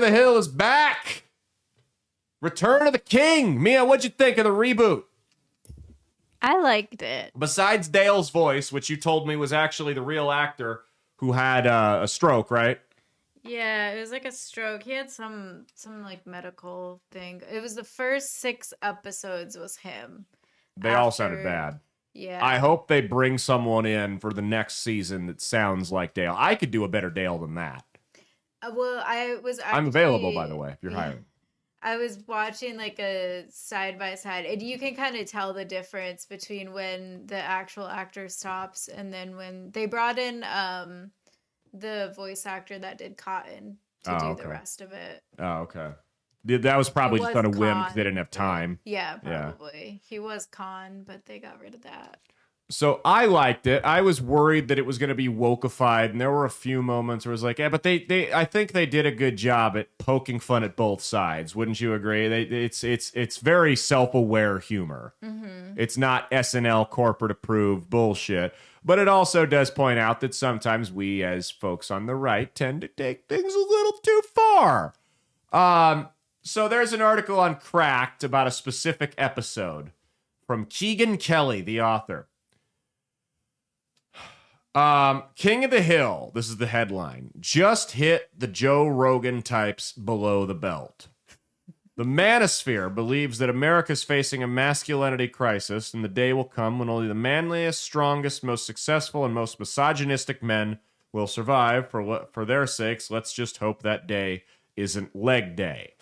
of the Hill is back. Return of the King. Mia, what'd you think of the reboot? I liked it. Besides Dale's voice, which you told me was actually the real actor who had a stroke, right? Yeah, it was like a stroke. He had some like medical thing. It was the first 6 episodes was him. They all sounded bad. Yeah. I hope they bring someone in for the next season that sounds like Dale. I could do a better Dale than that. Well, I'm available, by the way, if you're hiring. I was watching like a side by side, and you can kind of tell the difference between when the actual actor stops and then when they brought in the voice actor that did Cotton to do the rest of it. Oh, okay. That was probably just on a whim because they didn't have time. Yeah, probably. Yeah. He was Khan, but they got rid of that. So I liked it. I was worried that it was going to be wokeified, and there were a few moments where it was like, yeah, but I think they did a good job at poking fun at both sides. Wouldn't you agree? It's very self-aware humor. Mm-hmm. It's not SNL corporate approved bullshit, but it also does point out that sometimes we as folks on the right tend to take things a little too far. So there's an article on Cracked about a specific episode from Keegan Kelly, the author. King of the Hill, this is the headline, just hit the Joe Rogan types below the belt. The Manosphere believes that America's facing a masculinity crisis, and the day will come when only the manliest, strongest, most successful, and most misogynistic men will survive. For their sakes, let's just hope that day isn't leg day.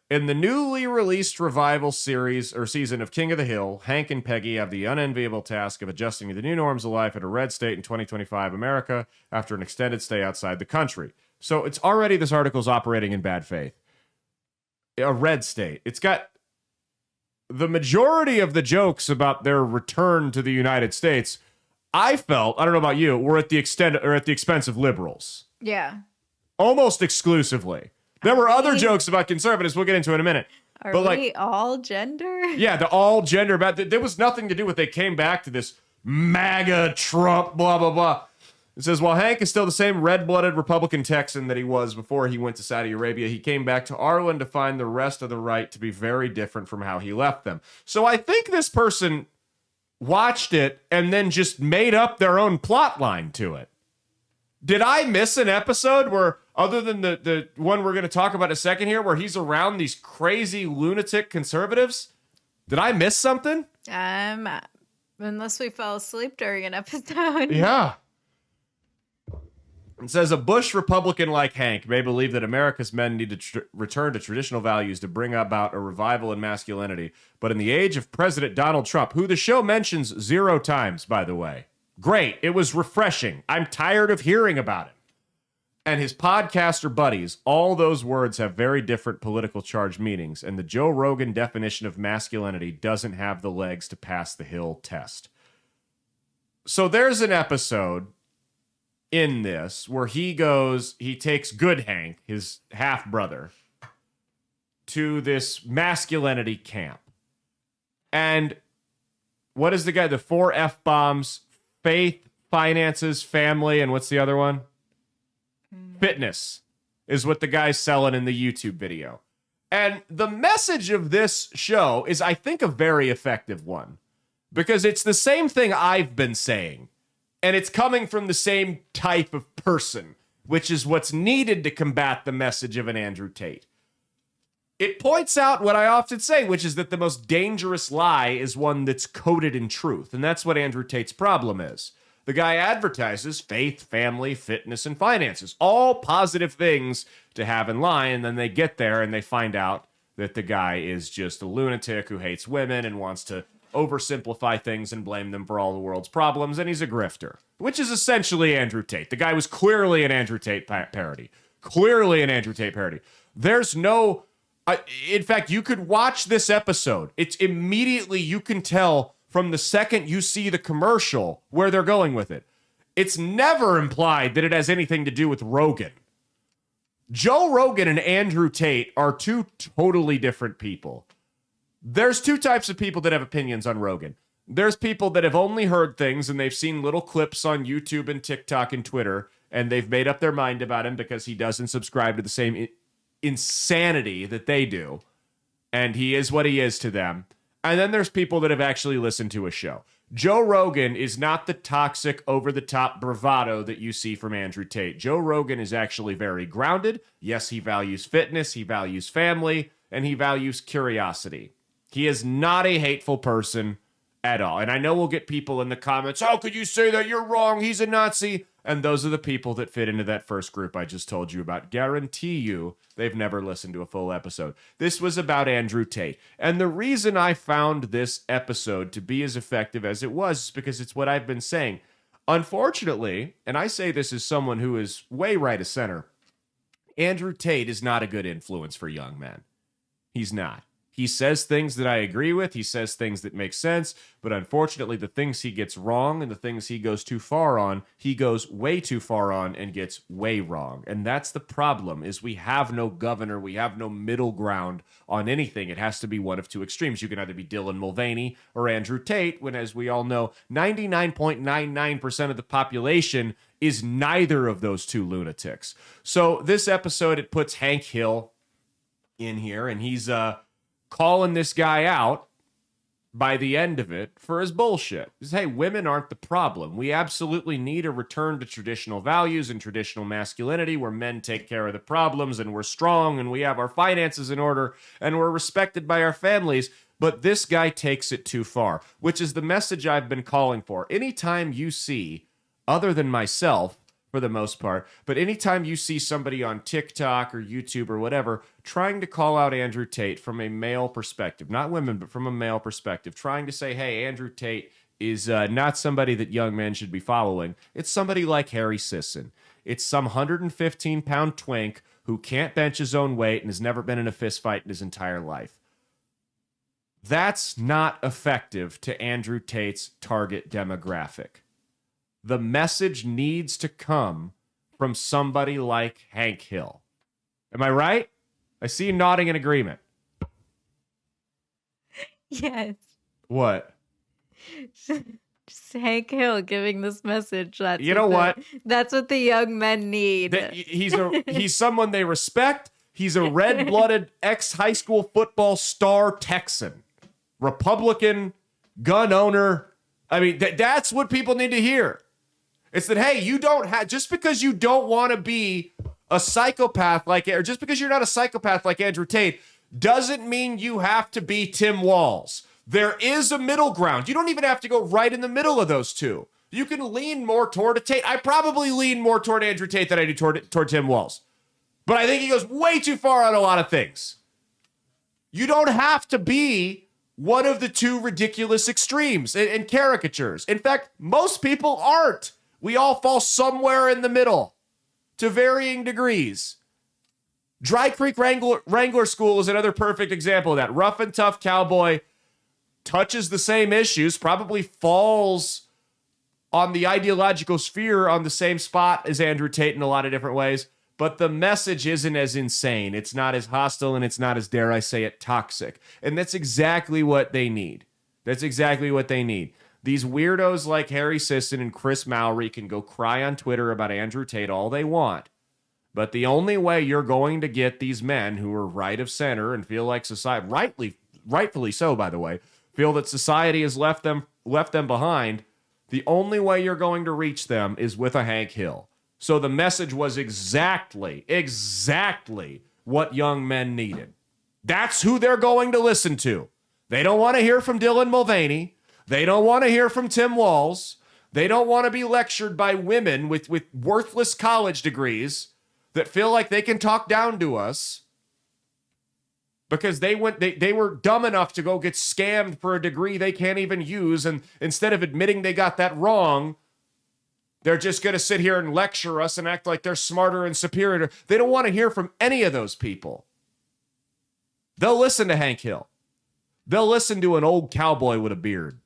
In the newly released revival series or season of King of the Hill, Hank and Peggy have the unenviable task of adjusting to the new norms of life at a red state in 2025 America after an extended stay outside the country. So it's already, this article's operating in bad faith. A red state. It's got the majority of the jokes about their return to the United States, I felt, I don't know about you, were at the expense of liberals. Yeah. Almost exclusively. There were other jokes about conservatives we'll get into in a minute. Are we all gender? Yeah, the all gender. There was nothing to do with they came back to this MAGA Trump, blah, blah, blah. It says, while Hank is still the same red-blooded Republican Texan that he was before he went to Saudi Arabia, he came back to Ireland to find the rest of the right to be very different from how he left them. So I think this person watched it and then just made up their own plot line to it. Did I miss an episode where, other than the one we're going to talk about in a second here, where he's around these crazy lunatic conservatives? Did I miss something? Unless we fell asleep during an episode. Yeah. It says, a Bush Republican like Hank may believe that America's men need to return to traditional values to bring about a revival in masculinity. But in the age of President Donald Trump, who the show mentions 0 times, by the way, great. It was refreshing. I'm tired of hearing about it. And his podcaster buddies, all those words have very different political charge meanings, and the Joe Rogan definition of masculinity doesn't have the legs to pass the Hill test. So there's an episode in this where he takes Good Hank, his half-brother, to this masculinity camp. And what is the 4 F-bombs? Faith, finances, family, and what's the other one? Fitness is what the guy's selling in the YouTube video. And the message of this show is, I think, a very effective one. Because it's the same thing I've been saying. And it's coming from the same type of person, which is what's needed to combat the message of an Andrew Tate. It points out what I often say, which is that the most dangerous lie is one that's coated in truth. And that's what Andrew Tate's problem is. The guy advertises faith, family, fitness, and finances. All positive things to have in line. And then they get there and they find out that the guy is just a lunatic who hates women and wants to oversimplify things and blame them for all the world's problems. And he's a grifter, which is essentially Andrew Tate. The guy was clearly an Andrew Tate parody. Clearly an Andrew Tate parody. There's no... in fact, you could watch this episode. It's immediately, you can tell from the second you see the commercial where they're going with it. It's never implied that it has anything to do with Rogan. Joe Rogan and Andrew Tate are 2 totally different people. There's 2 types of people that have opinions on Rogan. There's people that have only heard things and they've seen little clips on YouTube and TikTok and Twitter, and they've made up their mind about him because he doesn't subscribe to the same insanity that they do. And he is what he is to them. And then there's people that have actually listened to a show. Joe Rogan is not the toxic, over-the-top bravado that you see from Andrew Tate. Joe Rogan is actually very grounded. Yes, he values fitness, he values family, and he values curiosity. He is not a hateful person at all. And I know we'll get people in the comments, how could you say that? You're wrong. He's a Nazi. And those are the people that fit into that first group I just told you about. Guarantee you they've never listened to a full episode. This was about Andrew Tate. And the reason I found this episode to be as effective as it was is because it's what I've been saying. Unfortunately, and I say this as someone who is way right of center, Andrew Tate is not a good influence for young men. He's not. He says things that I agree with. He says things that make sense. But unfortunately, the things he gets wrong and the things he goes too far on, he goes way too far on and gets way wrong. And that's the problem, is we have no governor. We have no middle ground on anything. It has to be one of two extremes. You can either be Dylan Mulvaney or Andrew Tate, when, as we all know, 99.99% of the population is neither of those two lunatics. So this episode, it puts Hank Hill in here, and he's calling this guy out by the end of it for his bullshit. He says, hey, women aren't the problem. We absolutely need a return to traditional values and traditional masculinity where men take care of the problems and we're strong and we have our finances in order and we're respected by our families. But this guy takes it too far, which is the message I've been calling for. Anytime you see, other than myself, for the most part, but anytime you see somebody on TikTok or YouTube or whatever trying to call out Andrew Tate from a male perspective, not women, but from a male perspective, trying to say, hey, Andrew Tate is not somebody that young men should be following. It's somebody like Harry Sisson. It's some 115-pound twink who can't bench his own weight and has never been in a fist fight in his entire life. That's not effective to Andrew Tate's target demographic. The message needs to come from somebody like Hank Hill. Am I right? I see you nodding in agreement. Yes. What? Just Hank Hill giving this message. That's you know what? That's what the young men need. He's someone they respect. He's a red-blooded ex-high school football star Texan. Republican, gun owner. I mean, that's what people need to hear. It's that, hey, you don't have, just because you don't want to be a psychopath or just because you're not a psychopath like Andrew Tate, doesn't mean you have to be Tim Walz. There is a middle ground. You don't even have to go right in the middle of those two. You can lean more toward a Tate. I probably lean more toward Andrew Tate than I do toward Tim Walz. But I think he goes way too far on a lot of things. You don't have to be one of the two ridiculous extremes and caricatures. In fact, most people aren't. We all fall somewhere in the middle to varying degrees. Dry Creek Wrangler School is another perfect example of that. Rough and tough cowboy, touches the same issues, probably falls on the ideological sphere on the same spot as Andrew Tate in a lot of different ways. But the message isn't as insane. It's not as hostile, and it's not as, dare I say it, toxic. And that's exactly what they need. That's exactly what they need. These weirdos like Harry Sisson and Chris Mowry can go cry on Twitter about Andrew Tate all they want. But the only way you're going to get these men who are right of center and feel like society, rightfully so, by the way, feel that society has left them behind, the only way you're going to reach them is with a Hank Hill. So the message was exactly what young men needed. That's who they're going to listen to. They don't want to hear from Dylan Mulvaney. They don't want to hear from Tim Walz. They don't want to be lectured by women with worthless college degrees that feel like they can talk down to us because they were dumb enough to go get scammed for a degree they can't even use, and instead of admitting they got that wrong, they're just going to sit here and lecture us and act like they're smarter and superior. They don't want to hear from any of those people. They'll listen to Hank Hill. They'll listen to an old cowboy with a beard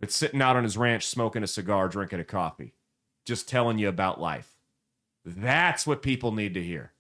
that's sitting out on his ranch smoking a cigar, drinking a coffee, just telling you about life. That's what people need to hear.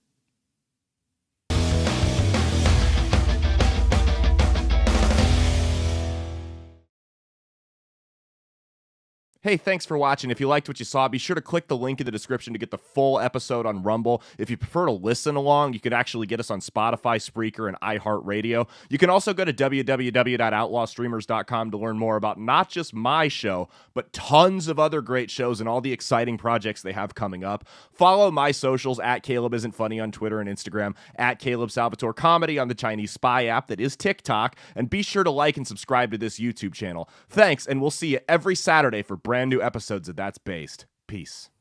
Hey, thanks for watching. If you liked what you saw, be sure to click the link in the description to get the full episode on Rumble. If you prefer to listen along, you can actually get us on Spotify, Spreaker, and iHeartRadio. You can also go to www.outlawstreamers.com to learn more about not just my show, but tons of other great shows and all the exciting projects they have coming up. Follow my socials at Caleb Isn't Funny on Twitter and Instagram, at Caleb Salvatore Comedy on the Chinese Spy app that is TikTok, and be sure to like and subscribe to this YouTube channel. Thanks, and we'll see you every Saturday for brand new episodes of That's Based. Peace.